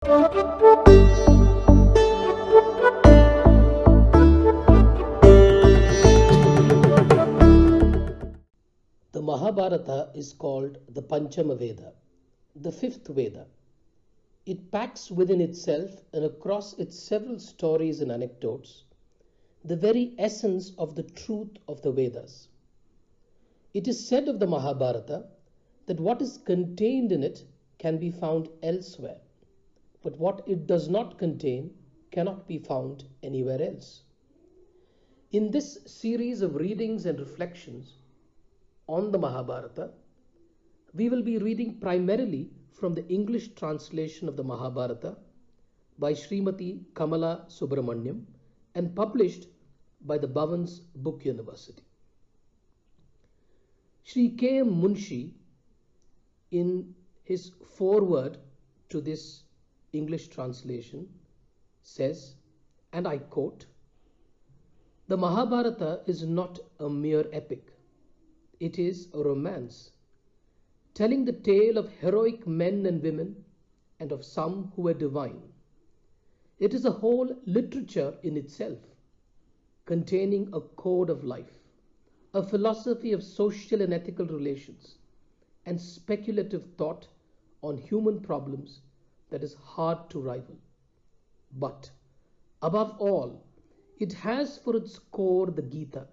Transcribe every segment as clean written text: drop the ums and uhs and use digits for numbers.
The Mahabharata is called the Panchama Veda, the fifth Veda. It packs within itself and across its several stories and anecdotes the very essence of the truth of the Vedas. It is said of the Mahabharata that what is contained in it can be found elsewhere, but what it does not contain cannot be found anywhere else. In this series of readings and reflections on the Mahabharata, we will be reading primarily from the English translation of the Mahabharata by Srimati Kamala Subramaniam and published by the Bhavan's Book University. Sri K. M. Munshi, in his foreword to this English translation, says, and I quote, "The Mahabharata is not a mere epic. It is a romance, telling the tale of heroic men and women and of some who were divine. It is a whole literature in itself, containing a code of life, a philosophy of social and ethical relations, and speculative thought on human problems that is hard to rival. But, above all, it has for its core the Gita,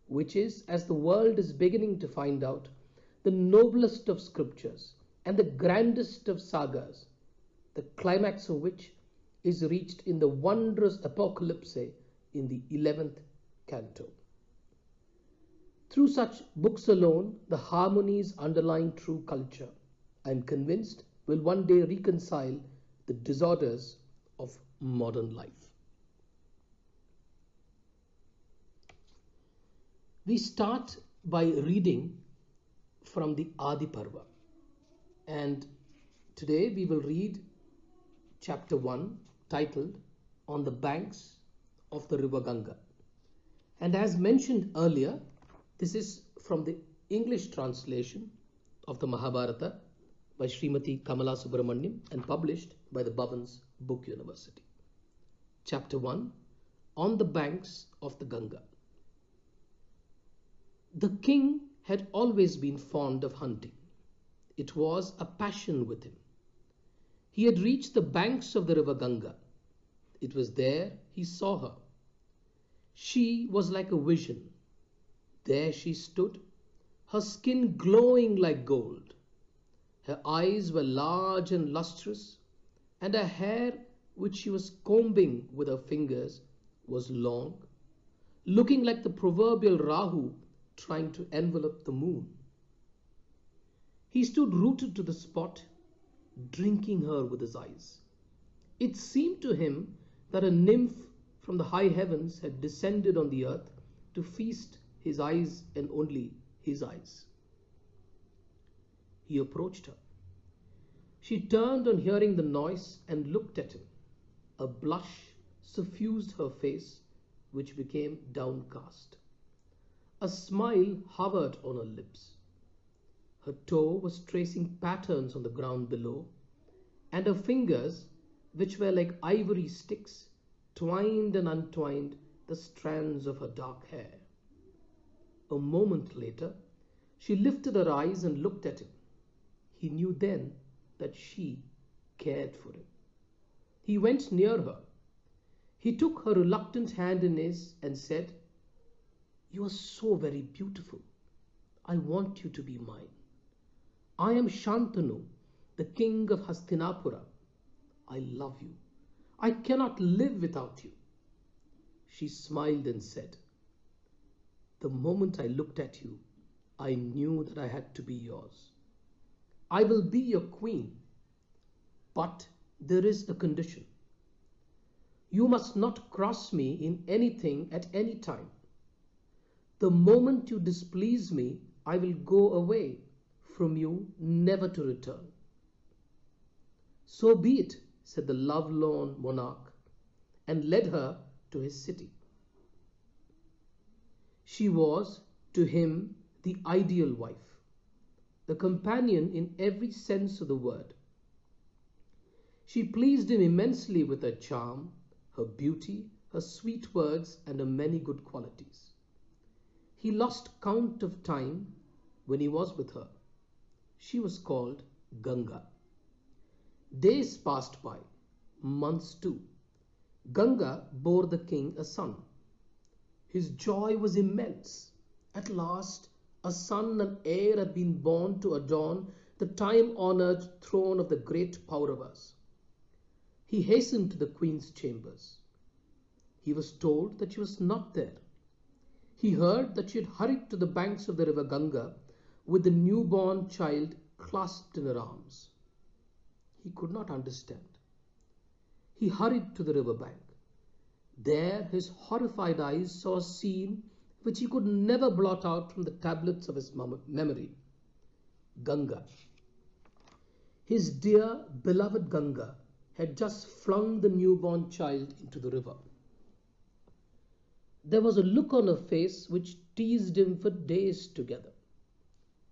which is, as the world is beginning to find out, the noblest of scriptures and the grandest of sagas, the climax of which is reached in the wondrous apocalypse in the 11th canto. Through such books alone, the harmonies underlying true culture, I am convinced, will one day reconcile the disorders of modern life." We start by reading from the Adi Parva, and today we will read chapter 1 titled On the Banks of the River Ganga. And as mentioned earlier, this is from the English translation of the Mahabharata by Srimati Kamala Subramaniam and published by the Bhavan's Book University. Chapter 1, On the Banks of the Ganga. The king had always been fond of hunting. It was a passion with him. He had reached the banks of the river Ganga. It was there he saw her. She was like a vision. There she stood, her skin glowing like gold. Her eyes were large and lustrous, and her hair, which she was combing with her fingers, was long, looking like the proverbial Rahu trying to envelop the moon. He stood rooted to the spot, drinking her with his eyes. It seemed to him that a nymph from the high heavens had descended on the earth to feast his eyes and only his eyes. He approached her. She turned on hearing the noise and looked at him. A blush suffused her face, which became downcast. A smile hovered on her lips. Her toe was tracing patterns on the ground below, and her fingers, which were like ivory sticks, twined and untwined the strands of her dark hair. A moment later, she lifted her eyes and looked at him. He knew then that she cared for him. He went near her. He took her reluctant hand in his and said, "You are so very beautiful. I want you to be mine. I am Shantanu, the king of Hastinapura. I love you. I cannot live without you." She smiled and said, "The moment I looked at you, I knew that I had to be yours. I will be your queen, but there is a condition. You must not cross me in anything at any time. The moment you displease me, I will go away from you, never to return." "So be it," said the love-lorn monarch, and led her to his city. She was, to him, the ideal wife, the companion in every sense of the word. She pleased him immensely with her charm, her beauty, her sweet words, and her many good qualities. He lost count of time when he was with her. She was called Ganga. Days passed by, months too. Ganga bore the king a son. His joy was immense. At last, a son and heir had been born to adorn the time-honored throne of the great Pauravas. He hastened to the queen's chambers. He was told that she was not there. He heard that she had hurried to the banks of the river Ganga with the newborn child clasped in her arms. He could not understand. He hurried to the river bank. There his horrified eyes saw a scene which he could never blot out from the tablets of his memory. Ganga. His dear, beloved Ganga had just flung the newborn child into the river. There was a look on her face which teased him for days together.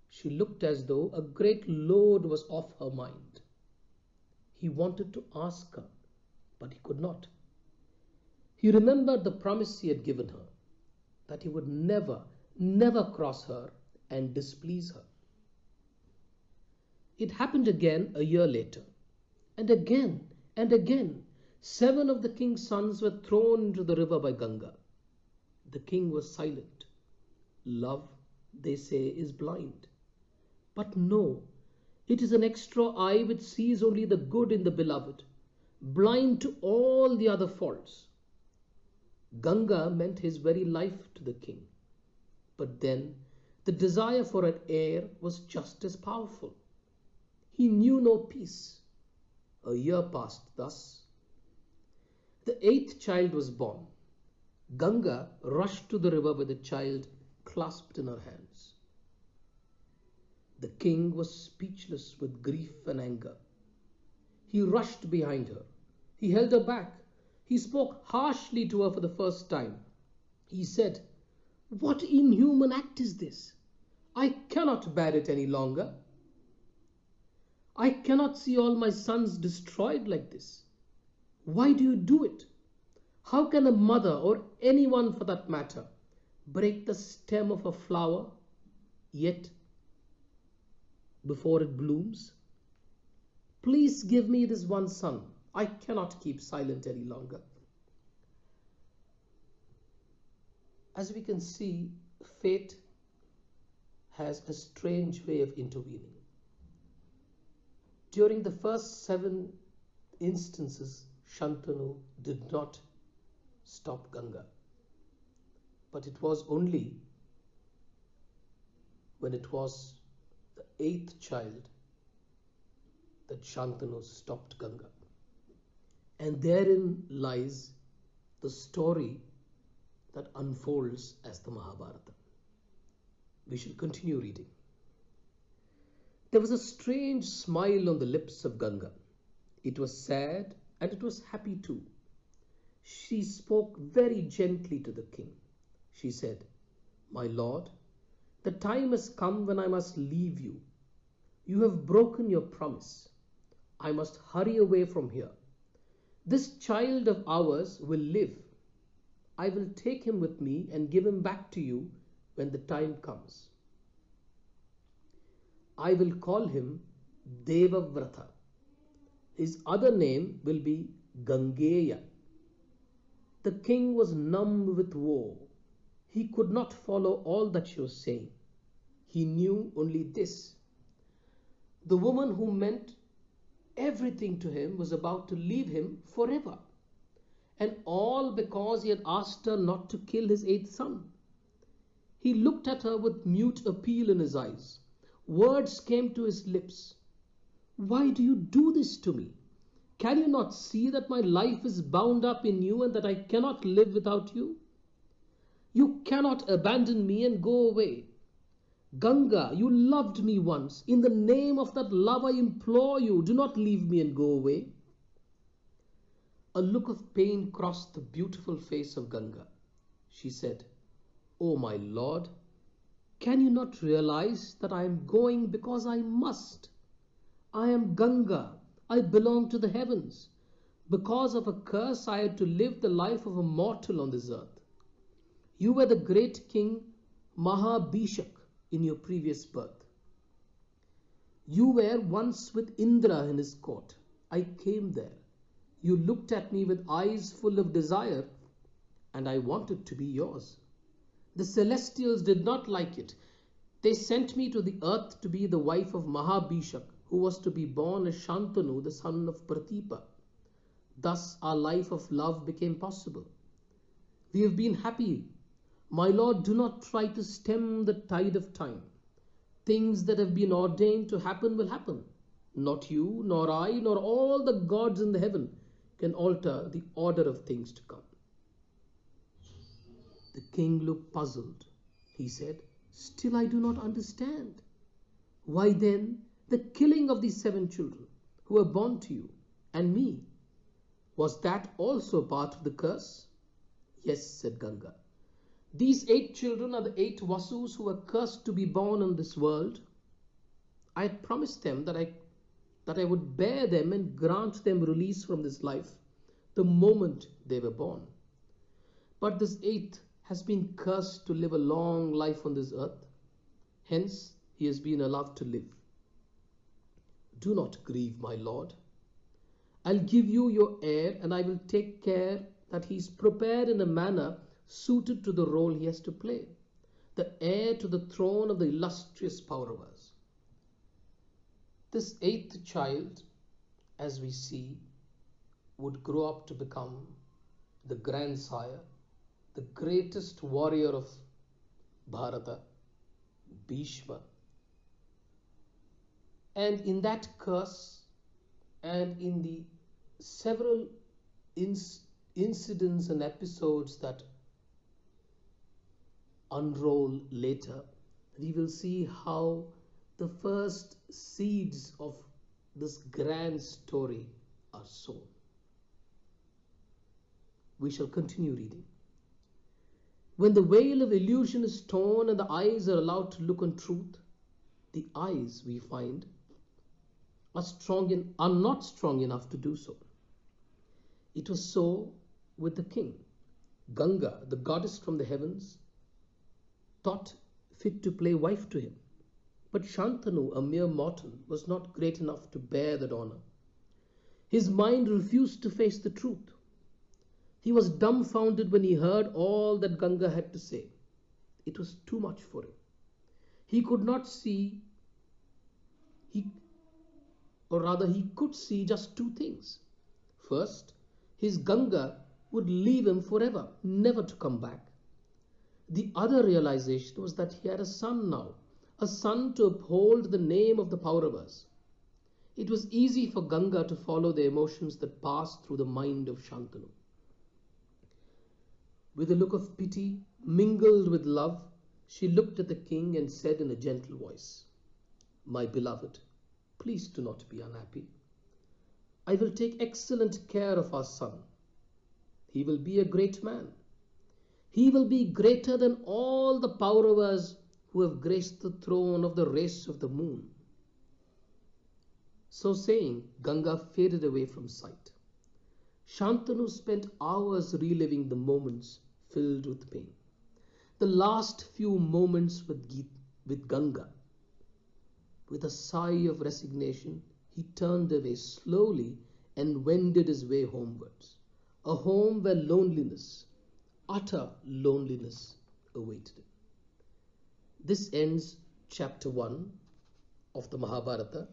She looked as though a great load was off her mind. He wanted to ask her, but he could not. He remembered the promise he had given her, that he would never, never cross her and displease her. It happened again a year later, and again and again. 7 of the king's sons were thrown into the river by Ganga. The king was silent. Love, they say, is blind. But no, it is an extra eye which sees only the good in the beloved, blind to all the other faults. Ganga meant his very life to the king. But then the desire for an heir was just as powerful. He knew no peace. A year passed thus. The 8th child was born. Ganga rushed to the river with the child clasped in her hands. The king was speechless with grief and anger. He rushed behind her. He held her back. He spoke harshly to her for the first time. He said, "What inhuman act is this? I cannot bear it any longer. I cannot see all my sons destroyed like this. Why do you do it? How can a mother, or anyone for that matter, break the stem of a flower yet before it blooms? Please give me this one son. I cannot keep silent any longer." As we can see, fate has a strange way of intervening. During the first 7 instances, Shantanu did not stop Ganga. But it was only when it was the 8th child that Shantanu stopped Ganga. And therein lies the story that unfolds as the Mahabharata. We shall continue reading. There was a strange smile on the lips of Ganga. It was sad and it was happy too. She spoke very gently to the king. She said, "My lord, the time has come when I must leave you. You have broken your promise. I must hurry away from here. This child of ours will live. I will take him with me and give him back to you when the time comes. I will call him Devavrata. His other name will be Gangeya." The king was numb with woe. He could not follow all that she was saying. He knew only this: the woman who meant everything to him was about to leave him forever. And all because he had asked her not to kill his 8th son. He looked at her with mute appeal in his eyes. Words came to his lips. "Why do you do this to me? Can you not see that my life is bound up in you and that I cannot live without you? You cannot abandon me and go away. Ganga, you loved me once. In the name of that love, I implore you, do not leave me and go away." A look of pain crossed the beautiful face of Ganga. She said, "Oh my lord, can you not realize that I am going because I must? I am Ganga, I belong to the heavens. Because of a curse, I had to live the life of a mortal on this earth. You were the great king Mahabhishak in your previous birth. You were once with Indra in his court. I came there. You looked at me with eyes full of desire, and I wanted to be yours. The celestials did not like it. They sent me to the earth to be the wife of Mahabhishak, who was to be born as Shantanu, the son of Prathipa. Thus our life of love became possible. We have been happy. My Lord, do not try to stem the tide of time. Things that have been ordained to happen will happen. Not you, nor I, nor all the gods in the heaven can alter the order of things to come. The king looked puzzled. He said, Still I do not understand. Why then the killing of these 7 children who were born to you and me? Was that also part of the curse? Yes, said Ganga. These 8 children are the 8 Vasus who were cursed to be born in this world. I had promised them that I would bear them and grant them release from this life the moment they were born. But this 8th has been cursed to live a long life on this earth. Hence, he has been allowed to live. Do not grieve, my lord. I'll give you your heir, and I will take care that he is prepared in a manner suited to the role he has to play, the heir to the throne of the illustrious Pauravas. This 8th child, as we see, would grow up to become the grandsire, the greatest warrior of Bharata, Bhishma. And in that curse and in the several incidents and episodes that unroll later, we will see how the first seeds of this grand story are sown. We shall continue reading. When the veil of illusion is torn and the eyes are allowed to look on truth, the eyes, we find, are not strong enough to do so. It was so with the king. Ganga, the goddess from the heavens, thought fit to play wife to him. But Shantanu, a mere mortal, was not great enough to bear that honor. His mind refused to face the truth. He was dumbfounded when he heard all that Ganga had to say. It was too much for him. He could not see, he could see just 2 things. First, his Ganga would leave him forever, never to come back. The other realization was that he had a son now, a son to uphold the name of the Pauravas. It was easy for Ganga to follow the emotions that passed through the mind of Shantanu. With a look of pity mingled with love, she looked at the king and said in a gentle voice, My beloved, please do not be unhappy. I will take excellent care of our son. He will be a great man. He will be greater than all the Pauravas who have graced the throne of the race of the moon. So saying, Ganga faded away from sight. Shantanu spent hours reliving the moments filled with pain. The last few moments with Ganga. With a sigh of resignation, he turned away slowly and wended his way homewards. A home where loneliness, utter loneliness, awaited him. This ends chapter 1 of the Mahabharata,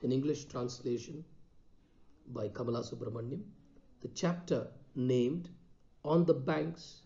in English translation by Kamala Subramaniam. The chapter named On the Banks